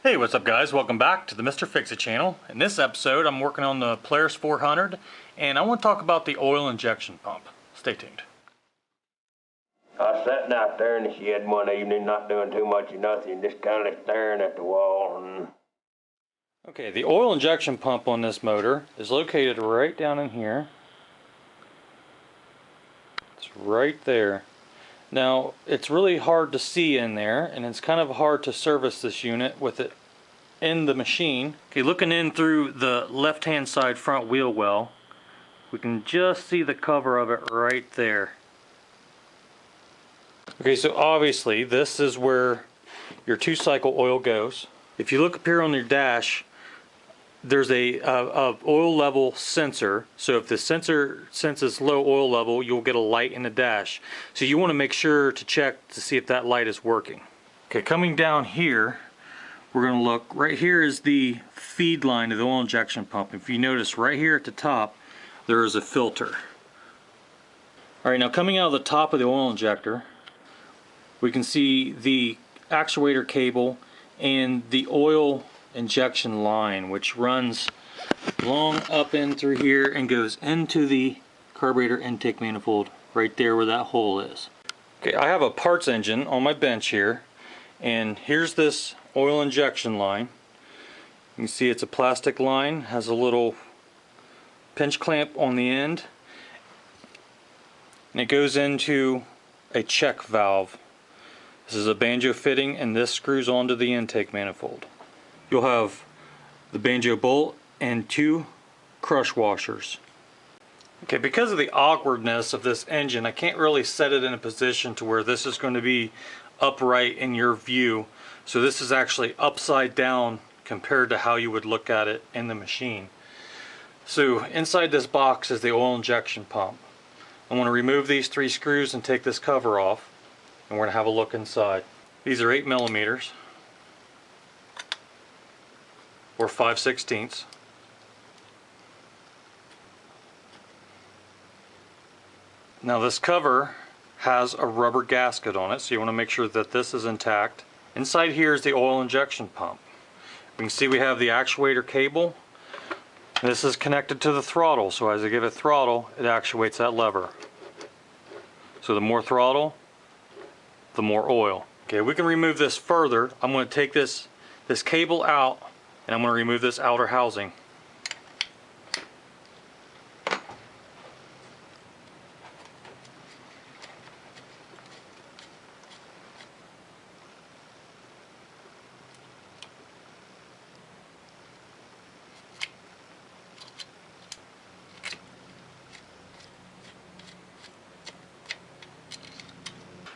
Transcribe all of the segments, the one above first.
Hey, what's up guys? Welcome back to the Mr. Fix-It channel. In this episode I'm working on the Polaris 400 and I want to talk about the oil injection pump. Stay tuned. I was sitting out there in the shed one evening, not doing too much of nothing, just kind of staring at the wall. Okay, the oil injection pump on this motor is located right down in here. It's right there. Now, it's really hard to see in there, and it's kind of hard to service this unit with it in the machine. Okay, looking in through the left-hand side front wheel well, we can just see the cover of it right there. Okay, so obviously this is where your 2-cycle oil goes. If you look up here on your dash, there's a oil level sensor. So if the sensor senses low oil level, you'll get a light in the dash. So you want to make sure to check to see if that light is working. Okay, coming down here, we're going to look. Right here is the feed line of the oil injection pump. If you notice right here at the top, there is a filter. Alright, now coming out of the top of the oil injector, we can see the actuator cable and the oil injection line, which runs long up in through here and goes into the carburetor intake manifold right there where that hole is. Okay, I have a parts engine on my bench here, and here's this oil injection line. You can see it's a plastic line, has a little pinch clamp on the end, and it goes into a check valve. This is a banjo fitting, and this screws onto the intake manifold. You'll have the banjo bolt and 2 crush washers. Okay, because of the awkwardness of this engine, I can't really set it in a position to where this is going to be upright in your view. So this is actually upside down compared to how you would look at it in the machine. So inside this box is the oil injection pump. I want to remove these 3 screws and take this cover off, and we're going to have a look inside. These are 8 millimeters. Or 5/16. Now this cover has a rubber gasket on it, so you want to make sure that this is intact. Inside here is the oil injection pump. We can see we have the actuator cable. This is connected to the throttle, so as I give it throttle, it actuates that lever. So the more throttle, the more oil. Okay, we can remove this further. I'm going to take this cable out, and I'm going to remove this outer housing.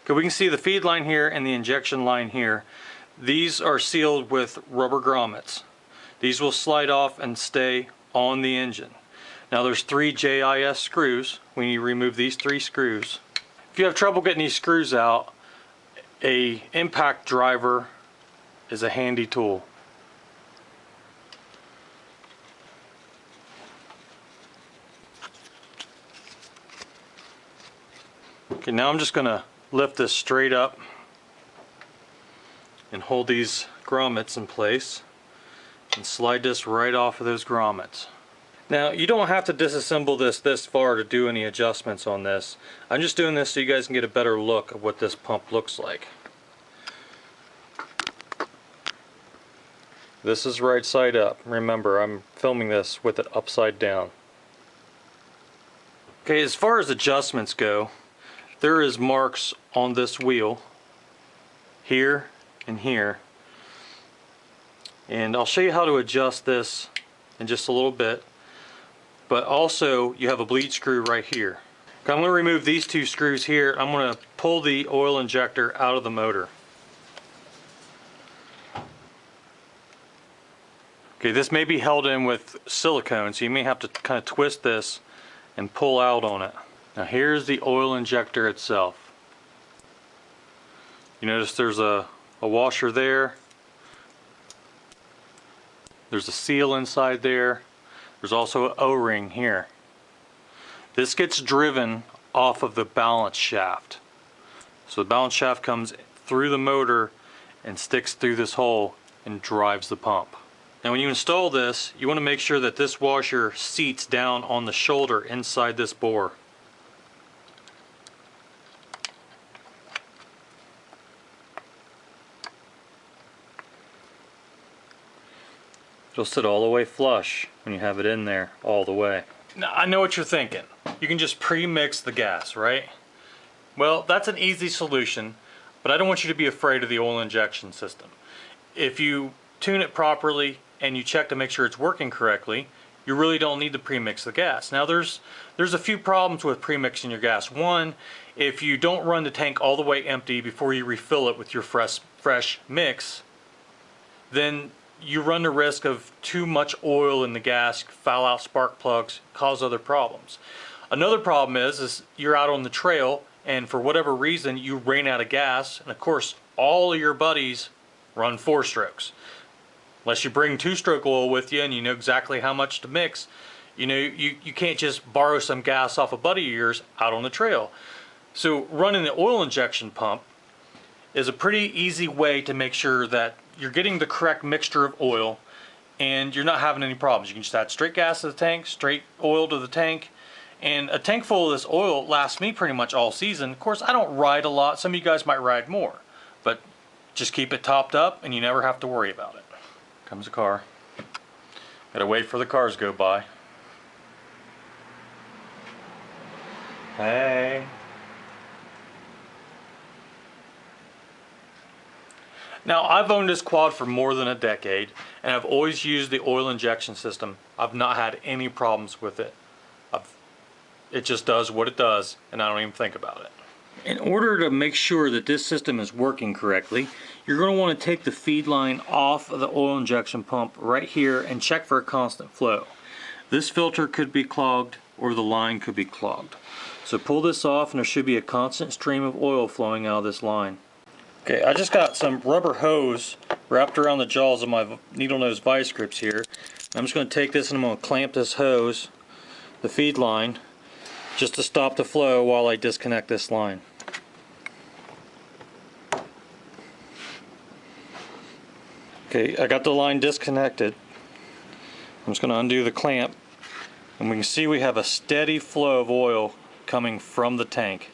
Okay, we can see the feed line here and the injection line here. These are sealed with rubber grommets. These will slide off and stay on the engine. Now there's 3 JIS screws. We need to remove these 3 screws. If you have trouble getting these screws out, a impact driver is a handy tool. Okay, now I'm just going to lift this straight up and hold these grommets in place and slide this right off of those grommets. Now you don't have to disassemble this far to do any adjustments on this. I'm just doing this so you guys can get a better look of what this pump looks like. This is right side up. Remember, I'm filming this with it upside down. Okay, as far as adjustments go, there is marks on this wheel here and here, and I'll show you how to adjust this in just a little bit. But also you have a bleed screw right here. Okay, I'm going to remove these 2 screws here. I'm going to pull the oil injector out of the motor. Okay, this may be held in with silicone, so you may have to kind of twist this and pull out on it. Now here's the oil injector itself. You notice there's a washer there. There's a seal inside there. There's also an O-ring here. This gets driven off of the balance shaft. So the balance shaft comes through the motor and sticks through this hole and drives the pump. Now when you install this, you want to make sure that this washer seats down on the shoulder inside this bore. It'll sit all the way flush when you have it in there all the way. Now I know what you're thinking. You can just pre-mix the gas, right? Well, that's an easy solution, but I don't want you to be afraid of the oil injection system. If you tune it properly and you check to make sure it's working correctly, you really don't need to pre-mix the gas. Now there's a few problems with pre-mixing your gas. One, if you don't run the tank all the way empty before you refill it with your fresh mix, then you run the risk of too much oil in the gas, foul out spark plugs, cause other problems. Another problem is you're out on the trail and for whatever reason you ran out of gas, and of course all of your buddies run 4-strokes. Unless you bring 2-stroke oil with you and you know exactly how much to mix, you know you can't just borrow some gas off a buddy of yours out on the trail. So running the oil injection pump is a pretty easy way to make sure that you're getting the correct mixture of oil and you're not having any problems. You can just add straight gas to the tank, straight oil to the tank, and a tank full of this oil lasts me pretty much all season. Of course, I don't ride a lot. Some of you guys might ride more, but just keep it topped up and you never have to worry about it. Comes a car. Gotta wait for the cars to go by. Hey. Now I've owned this quad for more than a decade and I've always used the oil injection system. I've not had any problems with it. It just does what it does and I don't even think about it. In order to make sure that this system is working correctly, you're going to want to take the feed line off of the oil injection pump right here and check for a constant flow. This filter could be clogged or the line could be clogged. So pull this off and there should be a constant stream of oil flowing out of this line. Okay, I just got some rubber hose wrapped around the jaws of my needle nose vice grips here. I'm just going to take this and I'm going to clamp this hose, the feed line, just to stop the flow while I disconnect this line. Okay, I got the line disconnected. I'm just going to undo the clamp and we can see we have a steady flow of oil coming from the tank.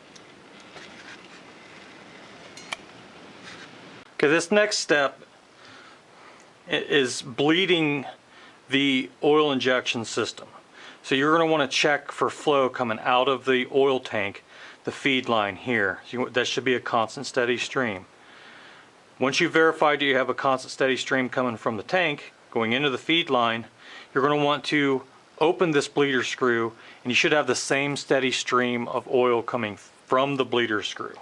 Okay, this next step is bleeding the oil injection system. So you're going to want to check for flow coming out of the oil tank, the feed line here. That should be a constant steady stream. Once you've verified that you have a constant steady stream coming from the tank going into the feed line, you're going to want to open this bleeder screw and you should have the same steady stream of oil coming from the bleeder screw.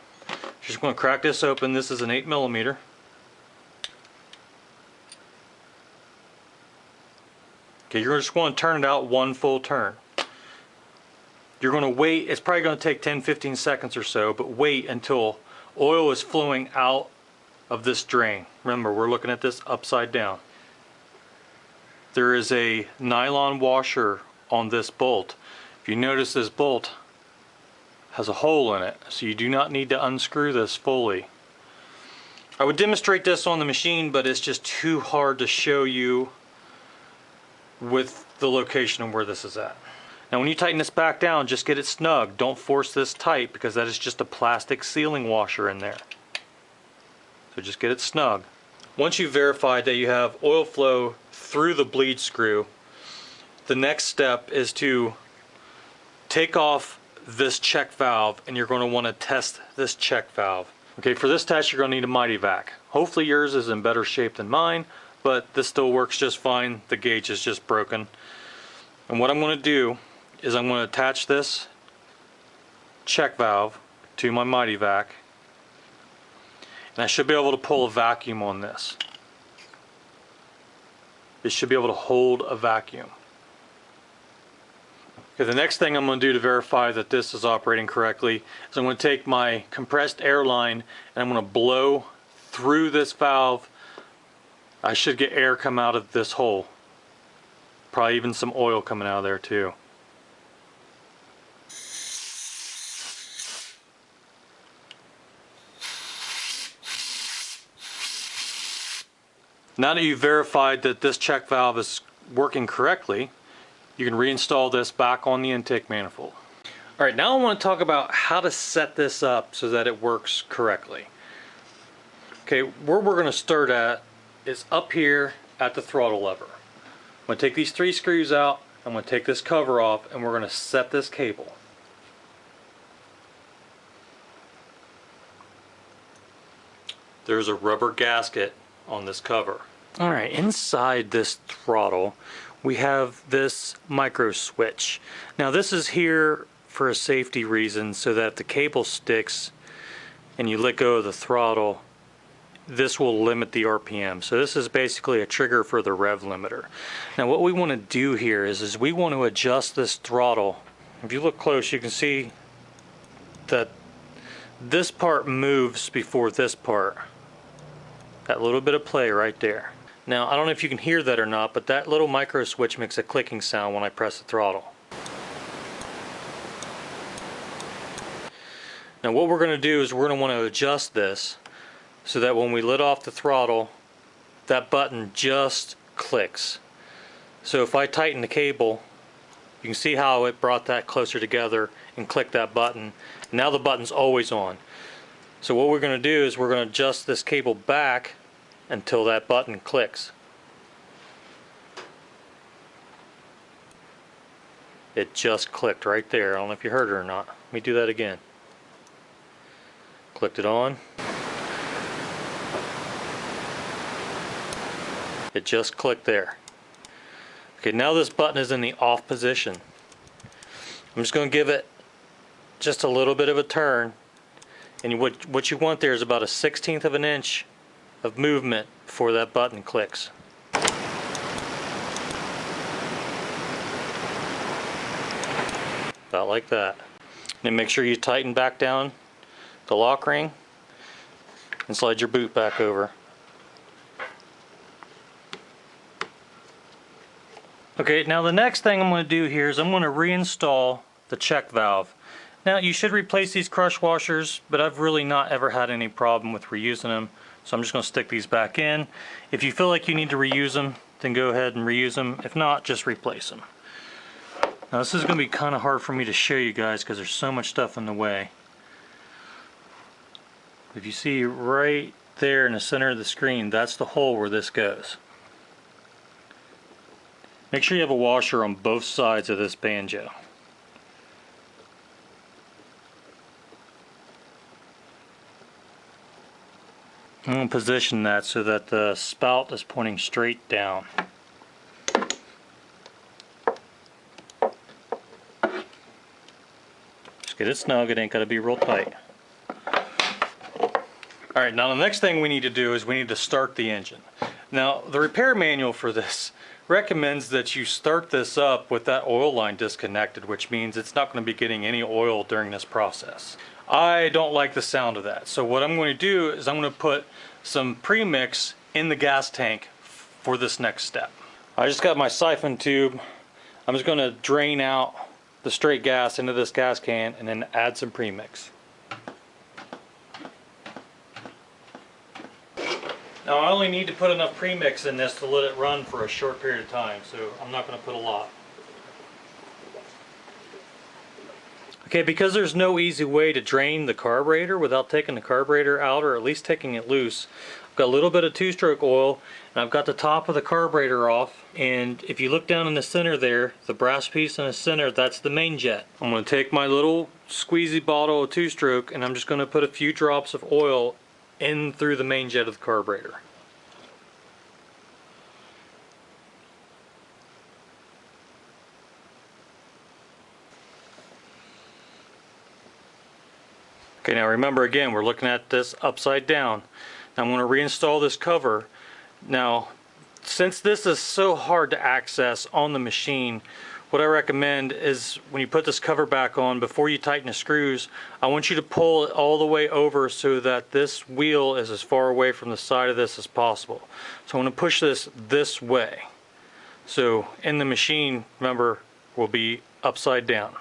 Just going to crack this open. This is an 8mm. Okay, you're just going to turn it out one full turn. You're going to wait, it's probably going to take 10-15 seconds or so, but wait until oil is flowing out of this drain. Remember, we're looking at this upside down. There is a nylon washer on this bolt. If you notice, this bolt has a hole in it, so you do not need to unscrew this fully. I would demonstrate this on the machine, but it's just too hard to show you with the location of where this is at. Now when you tighten this back down, just get it snug. Don't force this tight because that is just a plastic sealing washer in there. So just get it snug. Once you've verified that you have oil flow through the bleed screw, the next step is to take off this check valve and you're going to want to test this check valve. Okay, for this test you're going to need a Mighty Vac. Hopefully yours is in better shape than mine, but this still works just fine. The gauge is just broken. And what I'm going to do is I'm going to attach this check valve to my Mighty Vac, and I should be able to pull a vacuum on this. It should be able to hold a vacuum. Okay, the next thing I'm going to do to verify that this is operating correctly is I'm going to take my compressed air line and I'm going to blow through this valve. I should get air come out of this hole. Probably even some oil coming out of there too. Now that you've verified that this check valve is working correctly, you can reinstall this back on the intake manifold. All right, now I want to talk about how to set this up so that it works correctly. Okay, where we're going to start at is up here at the throttle lever. I'm going to take these 3 screws out, I'm going to take this cover off, and we're going to set this cable. There's a rubber gasket on this cover. All right, inside this throttle, we have this micro switch. Now this is here for a safety reason, so that if the cable sticks and you let go of the throttle, this will limit the RPM. So this is basically a trigger for the rev limiter. Now what we want to do here is we want to adjust this throttle. If you look close, you can see that this part moves before this part. That little bit of play right there. Now I don't know if you can hear that or not, but that little micro switch makes a clicking sound when I press the throttle. Now what we're going to do is we're going to want to adjust this so that when we let off the throttle, that button just clicks. So if I tighten the cable, you can see how it brought that closer together and clicked that button. Now the button's always on. So what we're going to do is we're going to adjust this cable back until that button clicks. It just clicked right there. I don't know if you heard it or not. Let me do that again. Clicked it on. It just clicked there. Okay, now this button is in the off position. I'm just going to give it just a little bit of a turn. And what you want there is about a 1/16 of an inch of movement before that button clicks. About like that. Then make sure you tighten back down the lock ring and slide your boot back over. Okay, now the next thing I'm going to do here is I'm going to reinstall the check valve. Now you should replace these crush washers, but I've really not ever had any problem with reusing them, so I'm just going to stick these back in. If you feel like you need to reuse them, then go ahead and reuse them. If not, just replace them. Now this is going to be kind of hard for me to show you guys because there's so much stuff in the way. If you see right there in the center of the screen, that's the hole where this goes. Make sure you have a washer on both sides of this banjo. I'm going to position that so that the spout is pointing straight down. Just get it snug, it ain't got to be real tight. Alright, now the next thing we need to do is we need to start the engine. Now the repair manual for this recommends that you start this up with that oil line disconnected, which means it's not going to be getting any oil during this process. I don't like the sound of that, so what I'm going to do is I'm going to put some premix in the gas tank for this next step. I just got my siphon tube. I'm just going to drain out the straight gas into this gas can and then add some premix. Now I only need to put enough premix in this to let it run for a short period of time, so I'm not going to put a lot. Okay, because there's no easy way to drain the carburetor without taking the carburetor out, or at least taking it loose, I've got a little bit of two-stroke oil, and I've got the top of the carburetor off, and if you look down in the center there, the brass piece in the center, that's the main jet. I'm going to take my little squeezy bottle of two-stroke, and I'm just going to put a few drops of oil in through the main jet of the carburetor. Okay, now remember again, we're looking at this upside down. Now I'm going to reinstall this cover. Now, since this is so hard to access on the machine, what I recommend is when you put this cover back on, before you tighten the screws, I want you to pull it all the way over so that this wheel is as far away from the side of this as possible. So I'm going to push this way. So in the machine, remember, will be upside down.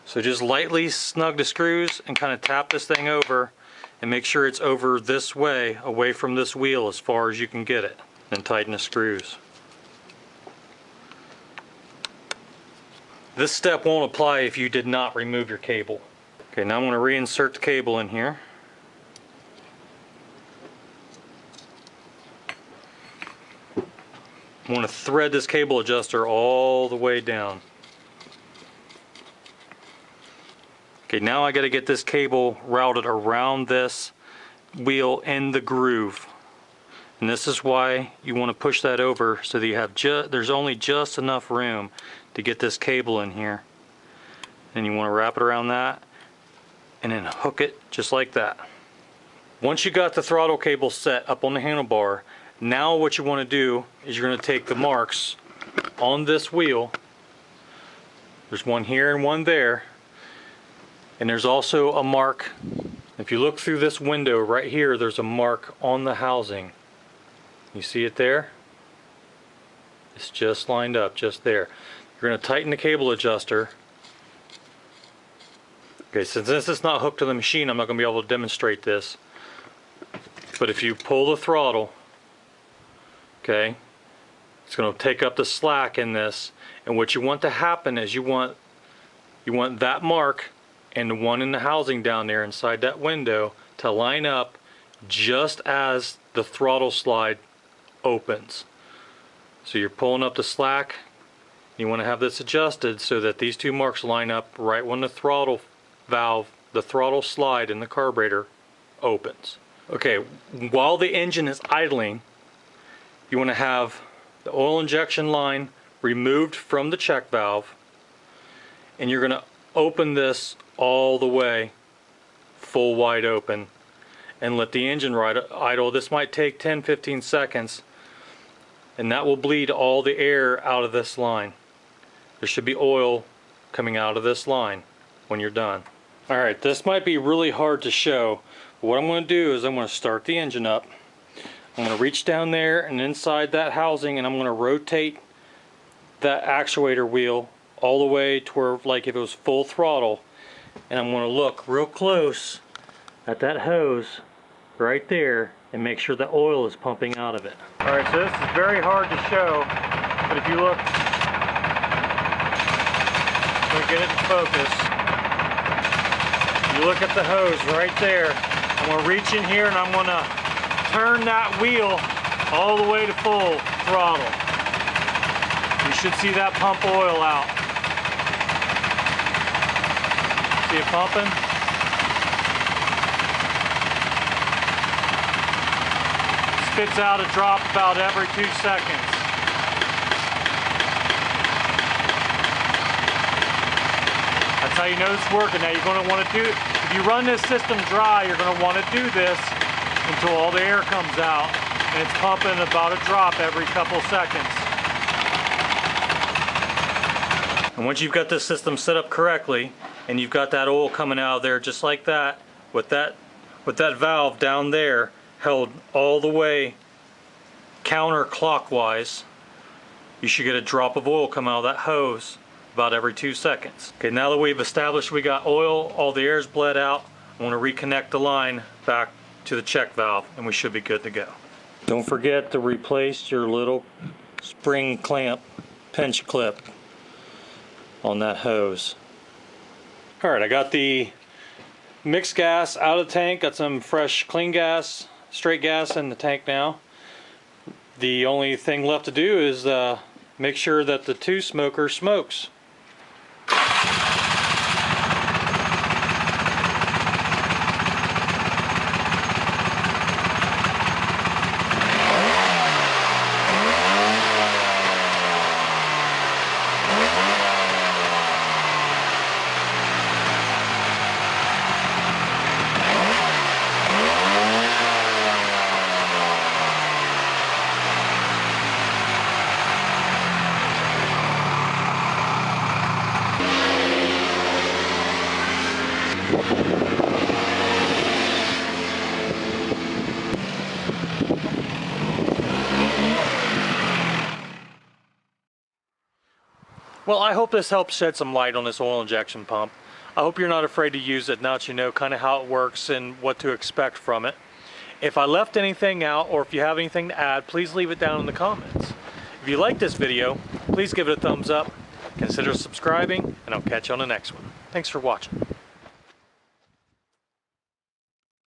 So just lightly snug the screws and kind of tap this thing over and make sure it's over this way, away from this wheel as far as you can get it. Then tighten the screws. This step won't apply if you did not remove your cable. Okay, now I'm going to reinsert the cable in here. I want to thread this cable adjuster all the way down. Okay, now I got to get this cable routed around this wheel in the groove. And this is why you want to push that over so that you have there's only just enough room to get this cable in here. And you want to wrap it around that and then hook it just like that. Once you got the throttle cable set up on the handlebar, now what you want to do is you're going to take the marks on this wheel. There's one here and one there. And there's also a mark. If you look through this window right here, there's a mark on the housing. You see it there? It's just lined up, just there. You're going to tighten the cable adjuster. Okay, since this is not hooked to the machine, I'm not going to be able to demonstrate this. But if you pull the throttle, okay, it's going to take up the slack in this. And what you want to happen is you want that mark and the one in the housing down there inside that window to line up just as the throttle slide opens. So you're pulling up the slack. You want to have this adjusted so that these two marks line up right when the throttle valve, the throttle slide in the carburetor opens. Okay, while the engine is idling, you want to have the oil injection line removed from the check valve, and you're going to open this all the way full wide open and let the engine idle. This might take 10-15 seconds, and that will bleed all the air out of this line. There should be oil coming out of this line when you're done. Alright, this might be really hard to show, but what I'm going to do is I'm going to start the engine up. I'm going to reach down there and inside that housing, and I'm going to rotate that actuator wheel all the way to where, like if it was full throttle, and I'm going to look real close at that hose right there and make sure the oil is pumping out of it. Alright, so this is very hard to show, but if you look, I'm going to get it in focus. You look at the hose right there. I'm going to reach in here and I'm going to turn that wheel all the way to full throttle. You should see that pump oil out. See it pumping? Spits out a drop about every 2 seconds. That's how you know it's working. Now you're going to want to do, if you run this system dry, you're going to want to do this until all the air comes out, and it's pumping about a drop every couple seconds. And once you've got this system set up correctly, and you've got that oil coming out of there just like that, with that valve down there held all the way counterclockwise, you should get a drop of oil come out of that hose about every 2 seconds. Okay, now that we've established we got oil, all the air's bled out, I want to reconnect the line back to the check valve, and we should be good to go. Don't forget to replace your little spring clamp pinch clip on that hose. Alright, I got the mixed gas out of the tank, got some fresh clean gas, straight gas in the tank now. The only thing left to do is make sure that the two smoker smokes. Well, I hope this helps shed some light on this oil injection pump. I hope you're not afraid to use it now that you know kind of how it works and what to expect from it. If I left anything out or if you have anything to add, please leave it down in the comments. If you like this video, please give it a thumbs up, consider subscribing, and I'll catch you on the next one. Thanks for watching.